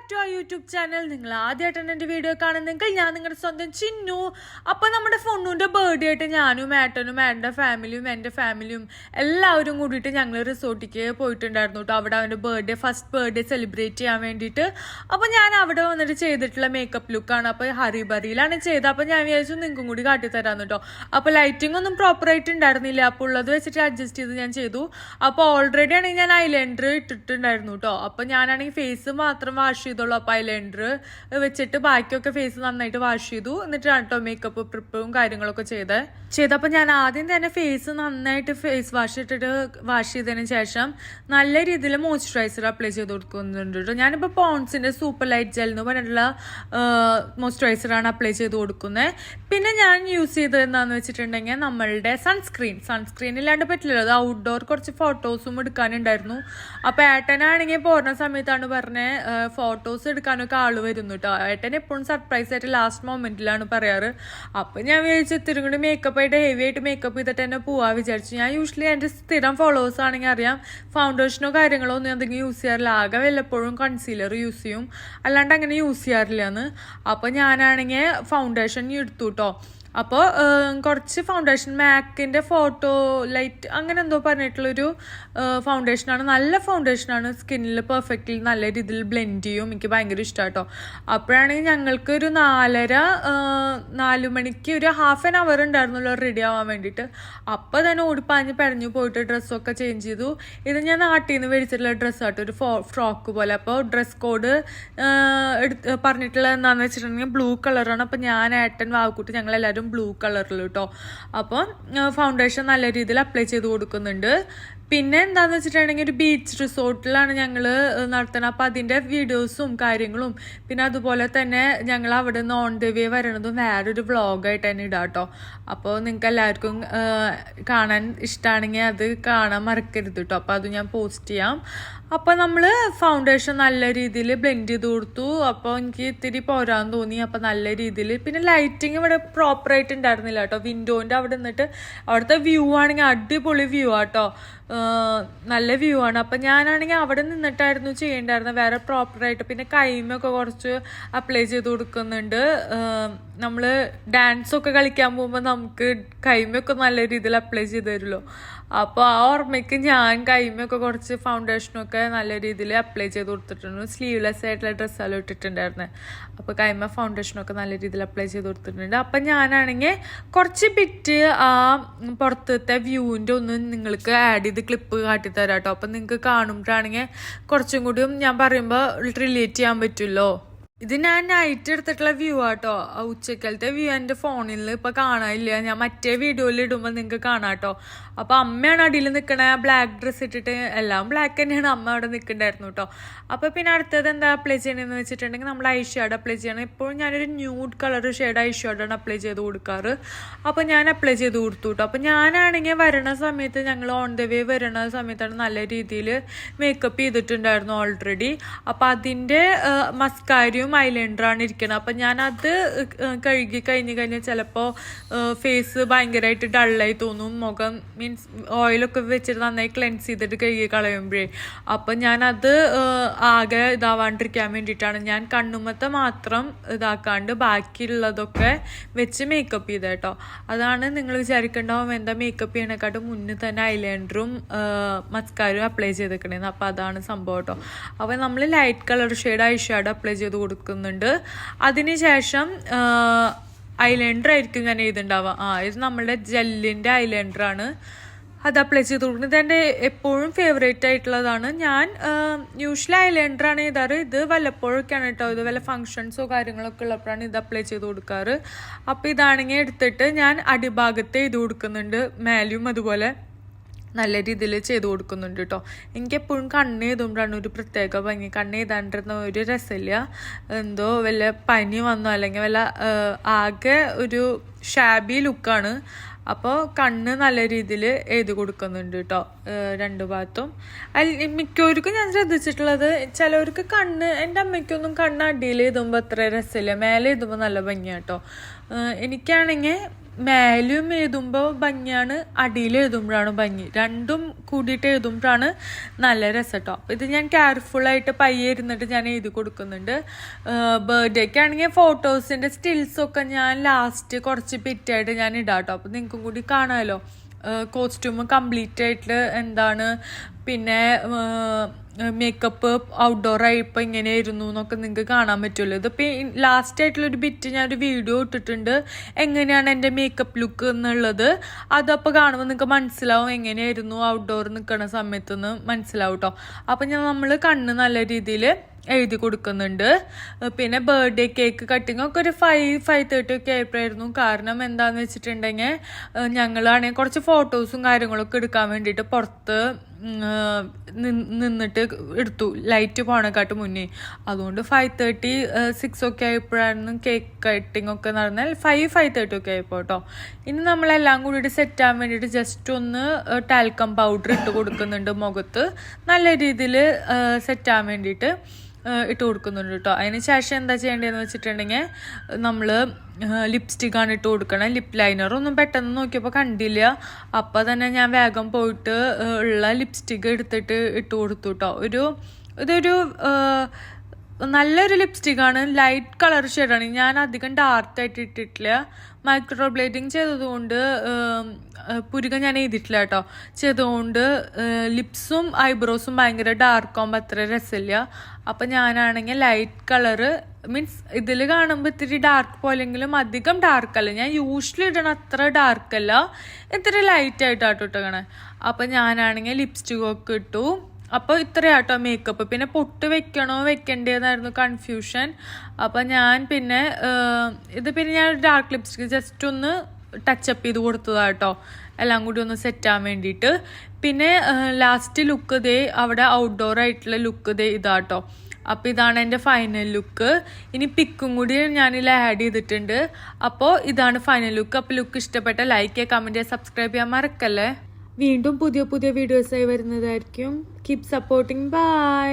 Back to ആ YouTube channel. നിങ്ങൾ ആദ്യമായിട്ടാണ് എൻ്റെ വീഡിയോ കാണുന്നെങ്കിൽ ഞാൻ നിങ്ങളുടെ സ്വന്തം ചിന്നു. അപ്പോൾ നമ്മുടെ ഫൊണ്ണൂൻ്റെ ബർത്ത്ഡേ ആയിട്ട് ഞാനും ഏട്ടനും ഏട്ടൻ്റെ ഫാമിലിയും എൻ്റെ ഫാമിലിയും എല്ലാവരും കൂടിയിട്ട് ഞങ്ങൾ റിസോർട്ടിലേക്ക് പോയിട്ടുണ്ടായിരുന്നു കേട്ടോ. അവിടെ അവൻ്റെ ഫസ്റ്റ് ബർത്ത്ഡേ സെലിബ്രേറ്റ് ചെയ്യാൻ വേണ്ടിയിട്ട്. അപ്പോൾ ഞാൻ അവിടെ വന്നിട്ട് ചെയ്തിട്ടുള്ള മേക്കപ്പ് ലുക്കാണ്. അപ്പോൾ ഹറിബറിയിലാണ് ചെയ്തത്. അപ്പോൾ ഞാൻ വിചാരിച്ചു നിങ്ങൾക്കും കൂടി കാട്ടിത്തരാമെന്ന് കേട്ടോ. അപ്പോൾ ലൈറ്റിംഗ് ഒന്നും പ്രോപ്പറായിട്ട് ഉണ്ടായിരുന്നില്ല. അപ്പോൾ ഉള്ളത് വെച്ചിട്ട് അഡ്ജസ്റ്റ് ചെയ്ത് ഞാൻ ചെയ്തു. അപ്പോൾ ഓൾറെഡി ആണെങ്കിൽ ഞാൻ ഐലൈനർ ഇട്ടിട്ടുണ്ടായിരുന്നു കേട്ടോ. അപ്പോൾ ഞാനാണെങ്കിൽ ഫേസ് മാത്രം വാഷ് ചെയ്തോളൂ. അപ്പോൾ ഐലൈനർ വെച്ചിട്ട് ബാക്കിയൊക്കെ ഫേസ് നന്നായിട്ട് വാഷ് ചെയ്തു. എന്നിട്ടാണ് കേട്ടോ മേക്കപ്പ് പ്രിപ്പറും കാര്യങ്ങളൊക്കെ ചെയ്തപ്പോൾ ഞാൻ ആദ്യം തന്നെ ഫേസ് നന്നായിട്ട് ഫേസ് വാഷ് ചെയ്തതിന് ശേഷം നല്ല രീതിയിൽ മോയ്സ്ചറൈസർ അപ്ലൈ ചെയ്ത് കൊടുക്കുന്നുണ്ട് കേട്ടോ. ഞാനിപ്പോൾ പോൺസിൻ്റെ സൂപ്പർ ലൈറ്റ് ജെൽ എന്ന് പറഞ്ഞിട്ടുള്ള മോയ്സ്ചറൈസറാണ് അപ്ലൈ ചെയ്ത് കൊടുക്കുന്നത്. പിന്നെ ഞാൻ യൂസ് ചെയ്തത് എന്താണെന്ന് വെച്ചിട്ടുണ്ടെങ്കിൽ നമ്മളുടെ സൺസ്ക്രീൻ ഇല്ലാണ്ട് പറ്റില്ലല്ലോ. അത് ഔട്ട്ഡോർ കുറച്ച് ഫോട്ടോസും എടുക്കാനുണ്ടായിരുന്നു. അപ്പോൾ ഏട്ടനാണെങ്കിൽ പോരുന്ന സമയത്താണ് പറഞ്ഞത് ഫോട്ടോസ് എടുക്കാനൊക്കെ ആള് വരുന്നു കേട്ടോ. ഏട്ടൻ എപ്പോഴും സർപ്രൈസ് ആയിട്ട് ലാസ്റ്റ് മൊമെന്റിലാണ് പറയാറ്. അപ്പം ഞാൻ വിചാരിച്ചു ഇത്തിരി കൂടി മേക്കപ്പ് ആയിട്ട് ഹെവി ആയിട്ട് മേക്കപ്പ് ചെയ്തിട്ട് തന്നെ പോവാ വിചാരിച്ചു. ഞാൻ യൂഷ്വലി എൻ്റെ സ്ഥിരം ഫോളോവേഴ്സ് ആണെങ്കിൽ അറിയാം ഫൗണ്ടേഷനോ കാര്യങ്ങളോ ഒന്നും എന്തെങ്കിലും യൂസ് ചെയ്യാറില്ല. ആകെ വല്ലപ്പോഴും കൺസീലർ യൂസ് ചെയ്യും, അല്ലാണ്ട് അങ്ങനെ യൂസ് ചെയ്യാറില്ല എന്ന്. അപ്പോൾ ഞാനാണെങ്കിൽ ഫൗണ്ടേഷൻ എടുത്തു കേട്ടോ. അപ്പോൾ കുറച്ച് ഫൗണ്ടേഷൻ മാക്കിൻ്റെ ഫോട്ടോ ലൈറ്റ് അങ്ങനെ എന്തോ പറഞ്ഞിട്ടുള്ളൊരു ഫൗണ്ടേഷനാണ്. നല്ല ഫൗണ്ടേഷനാണ്, സ്കിന്നിൽ പെർഫെക്റ്റ്ലി നല്ല രീതിയിൽ ബ്ലെൻഡ് ചെയ്യും. എനിക്ക് ഭയങ്കര ഇഷ്ടമാണ് കേട്ടോ. അപ്പോഴാണെങ്കിൽ ഞങ്ങൾക്ക് ഒരു 4 മണിക്ക് ഒരു ഹാഫ് ആൻ അവർ ഉണ്ടായിരുന്നല്ലോ റെഡി ആവാൻ വേണ്ടിയിട്ട്. അപ്പോൾ തന്നെ ഓടിപ്പാഞ്ഞ് പിഴഞ്ഞു പോയിട്ട് ഡ്രസ്സൊക്കെ ചേഞ്ച് ചെയ്തു. ഇത് ഞാൻ നാട്ടിൽ നിന്ന് മേടിച്ചിട്ടുള്ള ഡ്രസ്സാട്ടോ, ഒരു ഫ്രോക്ക് പോലെ. അപ്പോൾ ഡ്രസ് കോഡ് പറഞ്ഞിട്ടുള്ളത് എന്താണെന്ന് വെച്ചിട്ടുണ്ടെങ്കിൽ ബ്ലൂ കളറാണ്. അപ്പോൾ ഞാൻ ഏട്ടൻ വാവക്കൂട്ടി ഞങ്ങളെല്ലാവരും ബ്ലൂ കളറിൽ കേട്ടോ. അപ്പോൾ ഫൗണ്ടേഷൻ നല്ല രീതിയിൽ അപ്ലൈ ചെയ്ത് കൊടുക്കുന്നുണ്ട്. പിന്നെ എന്താന്ന് വെച്ചിട്ടുണ്ടെങ്കിൽ ഒരു ബീച്ച് റിസോർട്ടിലാണ് ഞങ്ങൾ നടത്തുന്നത്. അപ്പോൾ അതിൻ്റെ വീഡിയോസും കാര്യങ്ങളും പിന്നെ അതുപോലെ തന്നെ ഞങ്ങൾ അവിടെ നിന്ന് ഓൺ ദ വേ വരണതും വേറൊരു വ്ളോഗായിട്ട് തന്നെ ഇടാം കേട്ടോ. അപ്പോൾ നിങ്ങൾക്ക് എല്ലാവർക്കും കാണാൻ ഇഷ്ടമാണെങ്കിൽ അത് കാണാൻ മറക്കരുത് കേട്ടോ. അപ്പോൾ അത് ഞാൻ പോസ്റ്റ് ചെയ്യാം. അപ്പോൾ നമ്മൾ ഫൗണ്ടേഷൻ നല്ല രീതിയിൽ ബ്ലെൻഡ് ചെയ്ത് കൊടുത്തു. അപ്പോൾ എനിക്ക് ഇത്തിരി പോരാൻ തോന്നി. അപ്പോൾ നല്ല രീതിയിൽ പിന്നെ ലൈറ്റിങ് ഇവിടെ പ്രോപ്പറായിട്ട് ഉണ്ടായിരുന്നില്ല കേട്ടോ. വിൻഡോൻ്റെ അവിടെ നിന്നിട്ട് അവിടുത്തെ വ്യൂ ആണെങ്കിൽ അടിപൊളി വ്യൂ ആട്ടോ, നല്ല വ്യൂ ആണ്. അപ്പം ഞാനാണെങ്കിൽ അവിടെ നിന്നിട്ടായിരുന്നു ചെയ്യേണ്ടായിരുന്നത് വേറെ പ്രോപ്പറായിട്ട്. പിന്നെ കൈമൊക്കെ കുറച്ച് അപ്ലൈ ചെയ്ത് കൊടുക്കുന്നുണ്ട്. നമ്മൾ ഡാൻസൊക്കെ കളിക്കാൻ പോകുമ്പോൾ നമുക്ക് കൈമൊക്കെ നല്ല രീതിയിൽ അപ്ലൈ ചെയ്ത് തരുമല്ലോ. അപ്പോൾ ആ ഓർമ്മയ്ക്ക് ഞാൻ കൈമൊക്കെ കുറച്ച് ഫൗണ്ടേഷനൊക്കെ നല്ല രീതിയിൽ അപ്ലൈ ചെയ്ത് കൊടുത്തിട്ടുണ്ട്. സ്ലീവ്ലെസ് ആയിട്ടുള്ള ഡ്രസ്സെല്ലാം ഇട്ടിട്ടുണ്ടായിരുന്നത്. അപ്പോൾ കൈമ ഫൗണ്ടേഷനൊക്കെ നല്ല രീതിയിൽ അപ്ലൈ ചെയ്ത് കൊടുത്തിട്ടുണ്ട്. അപ്പം ഞാനാണെങ്കിൽ കുറച്ച് ബിറ്റ് ആ പുറത്തത്തെ വ്യൂവിൻ്റെ ഒന്ന് നിങ്ങൾക്ക് ആഡ് ചെയ്ത് ക്ലിപ്പ് കാട്ടിത്തരാം കേട്ടോ. അപ്പം നിങ്ങൾക്ക് കാണുമ്പോഴാണെങ്കിൽ കുറച്ചും കൂടിയും ഞാൻ പറയുമ്പോൾ റിലേറ്റ് ചെയ്യാൻ പറ്റുമല്ലോ. ഇത് ഞാൻ നൈറ്റ് എടുത്തിട്ടുള്ള വ്യൂ ആട്ടോ. ഉച്ചക്കലത്തെ വ്യൂ എൻ്റെ ഫോണിൽ ഇപ്പോൾ കാണാനില്ല. ഞാൻ മറ്റേ വീഡിയോയിൽ ഇടുമ്പോൾ നിങ്ങൾക്ക് കാണാം കേട്ടോ. അപ്പോൾ അമ്മയാണ് അടിയിൽ നിൽക്കണേ, ബ്ലാക്ക് ഡ്രസ്സ് ഇട്ടിട്ട്. എല്ലാം ബ്ലാക്ക് തന്നെയാണ് അമ്മ അവിടെ നിൽക്കണ്ടായിരുന്നു കേട്ടോ. അപ്പോൾ പിന്നെ അടുത്തത് എന്താ അപ്ലൈ ചെയ്യണമെന്ന് വെച്ചിട്ടുണ്ടെങ്കിൽ നമ്മൾ ഐ ഷാഡ് അപ്ലൈ ചെയ്യണം. എപ്പോഴും ഞാനൊരു ന്യൂഡ് കളർ ഷെയ്ഡ് ഐ ഷാഡാണ് അപ്ലൈ ചെയ്ത് കൊടുക്കാറ്. അപ്പോൾ ഞാൻ അപ്ലൈ ചെയ്ത് കൊടുത്തു കേട്ടോ. അപ്പോൾ ഞാനാണെങ്കിൽ വരണ സമയത്ത് ഞങ്ങൾ ഓൺ ദ വേ വരണ സമയത്താണ് നല്ല രീതിയിൽ മേക്കപ്പ് ചെയ്തിട്ടുണ്ടായിരുന്നു ഓൾറെഡി. അപ്പോൾ അതിൻ്റെ മസ്കാരയും ഐലൈനറാണ് ഇരിക്കുന്നത്. അപ്പം ഞാനത് കഴുകി കഴിഞ്ഞാൽ ചിലപ്പോൾ ഫേസ് ഭയങ്കരമായിട്ട് ഡള്ളായി തോന്നും. മുഖം മീൻസ് ഓയിലൊക്കെ വെച്ചിട്ട് നന്നായി ക്ലെൻസ് ചെയ്തിട്ട് കഴുകി കളയുമ്പോഴേ. അപ്പം ഞാനത് ആകെ ഇതാവാണ്ടിരിക്കാൻ വേണ്ടിയിട്ടാണ് ഞാൻ കണ്ണുമത്തെ മാത്രം ഇതാക്കാണ്ട് ബാക്കിയുള്ളതൊക്കെ വെച്ച് മേക്കപ്പ് ചെയ്ത കേട്ടോ. അതാണ് നിങ്ങൾ വിചാരിക്കേണ്ടാവും എന്താ മേക്കപ്പ് ചെയ്യണേക്കാട്ടും മുന്നേ തന്നെ ഐലൈനറും മസ്കാരും അപ്ലൈ ചെയ്തേക്കണേന്ന്. അപ്പം അതാണ് സംഭവം കേട്ടോ. അപ്പം നമ്മൾ light colour shade eye shadow apply ചെയ്ത് കൊടുക്കുന്നുണ്ട്. അതിനുശേഷം ഐലൈനർ ആയിരിക്കും ഞാൻ എഴുതുണ്ടാവുക. ഇത് നമ്മളുടെ ജെല്ലിൻ്റെ ഐലൈനറാണ്, അത് അപ്ലൈ ചെയ്ത് കൊടുക്കുന്നത്. ഇതെൻ്റെ എപ്പോഴും ഫേവറേറ്റ് ആയിട്ടുള്ളതാണ്. ഞാൻ യൂഷ്വലി ഐലൈനറാണ് എഴുതാറ്. ഇത് വല്ലപ്പോഴൊക്കെയാണ് കേട്ടോ. ഇത് വല്ല ഫങ്ഷൻസോ കാര്യങ്ങളൊക്കെ ഉള്ളപ്പോഴാണ് ഇത് അപ്ലൈ ചെയ്ത് കൊടുക്കാറ്. അപ്പോൾ ഇതാണെങ്കിൽ എടുത്തിട്ട് ഞാൻ അടിഭാഗത്ത് എഴുതി കൊടുക്കുന്നുണ്ട്. മേലും അതുപോലെ നല്ല രീതിയിൽ ചെയ്ത് കൊടുക്കുന്നുണ്ട് കേട്ടോ. എനിക്കെപ്പോഴും കണ്ണ് എഴുതുമ്പോഴാണ് ഒരു പ്രത്യേക ഭംഗി. കണ്ണ് എഴുതാണ്ടിരുന്ന ഒരു രസമില്ല. എന്തോ വല്ല പനി വന്നോ അല്ലെങ്കിൽ വല്ല ആകെ ഒരു ഷാബി ലുക്കാണ്. അപ്പോൾ കണ്ണ് നല്ല രീതിയിൽ എഴുതി കൊടുക്കുന്നുണ്ട് കേട്ടോ രണ്ട് ഭാഗത്തും. മിക്കവർക്കും ഞാൻ ശ്രദ്ധിച്ചിട്ടുള്ളത് ചിലവർക്ക് കണ്ണ്, എൻ്റെ അമ്മയ്ക്കൊന്നും കണ്ണ് അടിയിൽ എഴുതുമ്പോൾ അത്ര രസമില്ല, മേലെ എഴുതുമ്പോൾ നല്ല ഭംഗിയാണ് കേട്ടോ. എനിക്കാണെങ്കിൽ മേലും എഴുതുമ്പോൾ ഭംഗിയാണ്, അടിയിൽ എഴുതുമ്പോഴാണ് ഭംഗി. രണ്ടും കൂടിയിട്ട് എഴുതുമ്പോഴാണ് നല്ല രസം കേട്ടോ. അപ്പോൾ ഇത് ഞാൻ കെയർഫുള്ളായിട്ട് പയ്യെ ഇരുന്നിട്ട് ഞാൻ എഴുതി കൊടുക്കുന്നുണ്ട്. ബർത്ത്ഡേക്കാണെങ്കിൽ ഫോട്ടോസിൻ്റെ സ്റ്റിൽസൊക്കെ ഞാൻ ലാസ്റ്റ് കുറച്ച് പിറ്റായിട്ട് ഞാൻ ഇടാം കേട്ടോ. അപ്പോൾ നിങ്ങൾക്കും കൂടി കാണാമല്ലോ കോസ്റ്റ്യൂം കംപ്ലീറ്റ് ആയിട്ട് എന്താണ്, പിന്നെ മേക്കപ്പ് ഔട്ട്ഡോർ ആയപ്പോൾ ഇങ്ങനെയായിരുന്നു എന്നൊക്കെ നിങ്ങൾക്ക് കാണാൻ പറ്റുമല്ലോ. ഇതിപ്പോൾ ലാസ്റ്റ് ആയിട്ടുള്ളൊരു ബിറ്റ് ഞാനൊരു വീഡിയോ ഇട്ടിട്ടുണ്ട്, എങ്ങനെയാണ് എൻ്റെ മേക്കപ്പ് ലുക്ക് എന്നുള്ളത്. അതപ്പോൾ കാണുമ്പോൾ നിങ്ങൾക്ക് മനസ്സിലാവും എങ്ങനെയായിരുന്നു ഔട്ട്ഡോർ നിൽക്കുന്ന സമയത്തുനിന്ന് മനസ്സിലാവും കേട്ടോ. അപ്പം നമ്മൾ കണ്ണ് നല്ല രീതിയിൽ എഴുതി കൊടുക്കുന്നുണ്ട്. പിന്നെ ബർത്ത്ഡേ കേക്ക് കട്ടിങ് ഒക്കെ ഒരു 5:30 ഒക്കെ ആയപ്പോഴായിരുന്നു. കാരണം എന്താണെന്ന് വെച്ചിട്ടുണ്ടെങ്കിൽ ഞങ്ങളാണെങ്കിൽ കുറച്ച് ഫോട്ടോസും കാര്യങ്ങളൊക്കെ എടുക്കാൻ വേണ്ടിയിട്ട് പുറത്ത് നിന്നിട്ട് എടുത്തു, ലൈറ്റ് പോണേക്കാട്ട് മുന്നേ. അതുകൊണ്ട് 5:30 6 ഒക്കെ ആയപ്പോഴായിരുന്നു കേക്ക് കട്ടിങ് ഒക്കെ നടന്നാൽ 5:30 ഒക്കെ ആയപ്പോൾ കേട്ടോ. ഇനി നമ്മളെല്ലാം കൂടിയിട്ട് സെറ്റ് ആകാൻ വേണ്ടിയിട്ട് ജസ്റ്റ് ഒന്ന് ടാൽക്കം പൗഡർ ഇട്ട് കൊടുക്കുന്നുണ്ട് മുഖത്ത്, നല്ല രീതിയിൽ സെറ്റ് ആകാൻ വേണ്ടിയിട്ട് ഇട്ട് കൊടുക്കുന്നുണ്ട് കേട്ടോ. അതിന് ശേഷം എന്താ ചെയ്യേണ്ടതെന്ന് വെച്ചിട്ടുണ്ടെങ്കിൽ നമ്മൾ ലിപ്സ്റ്റിക്കാണ് ഇട്ട് കൊടുക്കണം. ലിപ് ലൈനറൊന്നും പെട്ടെന്ന് നോക്കിയപ്പോൾ കണ്ടില്ല, അപ്പോൾ തന്നെ ഞാൻ വേഗം പോയിട്ട് ഉള്ള ലിപ്സ്റ്റിക്ക് എടുത്തിട്ട് ഇട്ട് കൊടുത്തു കേട്ടോ. ഇതൊരു നല്ലൊരു ലിപ്സ്റ്റിക്കാണ്, ലൈറ്റ് കളർ ഷെയ്ഡാണ്. ഞാൻ അധികം ഡാർക്കായിട്ട് ഇട്ടിട്ടില്ല, മൈക്രോ ബ്ലേഡിങ് ചെയ്തതുകൊണ്ട് പുരുക ഞാൻ എഴുതിയിട്ടില്ല കേട്ടോ. ചെയ്തുകൊണ്ട് ലിപ്സും ഐബ്രോസും ഭയങ്കര ഡാർക്കാകുമ്പോൾ അത്ര രസമില്ല. അപ്പം ഞാനാണെങ്കിൽ ലൈറ്റ് കളറ് മീൻസ് ഇതിൽ കാണുമ്പോൾ ഇത്തിരി ഡാർക്ക് പോലെങ്കിലും അധികം ഡാർക്കല്ല, ഞാൻ യൂഷ്വലി ഇടണ അത്ര ഡാർക്കല്ല, ഇത്തിരി ലൈറ്റായിട്ടാട്ടോ ഇട്ടേക്കണേ. അപ്പം ഞാനാണെങ്കിൽ ലിപ്സ്റ്റിക്കൊക്കെ ഇട്ടു. അപ്പോൾ ഇത്രയാട്ടോ മേക്കപ്പ്. പിന്നെ പൊട്ട് വെക്കണോ വെക്കണ്ടേന്നായിരുന്നു കൺഫ്യൂഷൻ. അപ്പം ഞാൻ പിന്നെ ഞാൻ ഡാർക്ക് ലിപ്സ്റ്റിക്ക് ജസ്റ്റ് ഒന്ന് ടച്ചപ്പ് ചെയ്ത് കൊടുത്തതാട്ടോ, എല്ലാം കൂടി ഒന്ന് സെറ്റാകാൻ വേണ്ടിയിട്ട്. പിന്നെ ലാസ്റ്റ് ലുക്ക് ദേ അവിടെ ഔട്ട്ഡോർ ആയിട്ടുള്ള ലുക്ക് ദേ ഇതാട്ടോ. അപ്പോൾ ഇതാണ് എൻ്റെ ഫൈനൽ ലുക്ക്. ഇനി പിക്കും കൂടി ഞാനിതിൽ ആഡ് ചെയ്തിട്ടുണ്ട്. അപ്പോൾ ഇതാണ് ഫൈനൽ ലുക്ക്. അപ്പോൾ ലുക്ക് ഇഷ്ടപ്പെട്ട ലൈക്ക് ചെയ്യുക, കമൻറ്റ് ചെയ്യുക, സബ്സ്ക്രൈബ് ചെയ്യാൻ മറക്കല്ലേ. വീണ്ടും പുതിയ വീഡിയോസായി വരുന്നതായിരിക്കും. Keep supporting. ബൈ.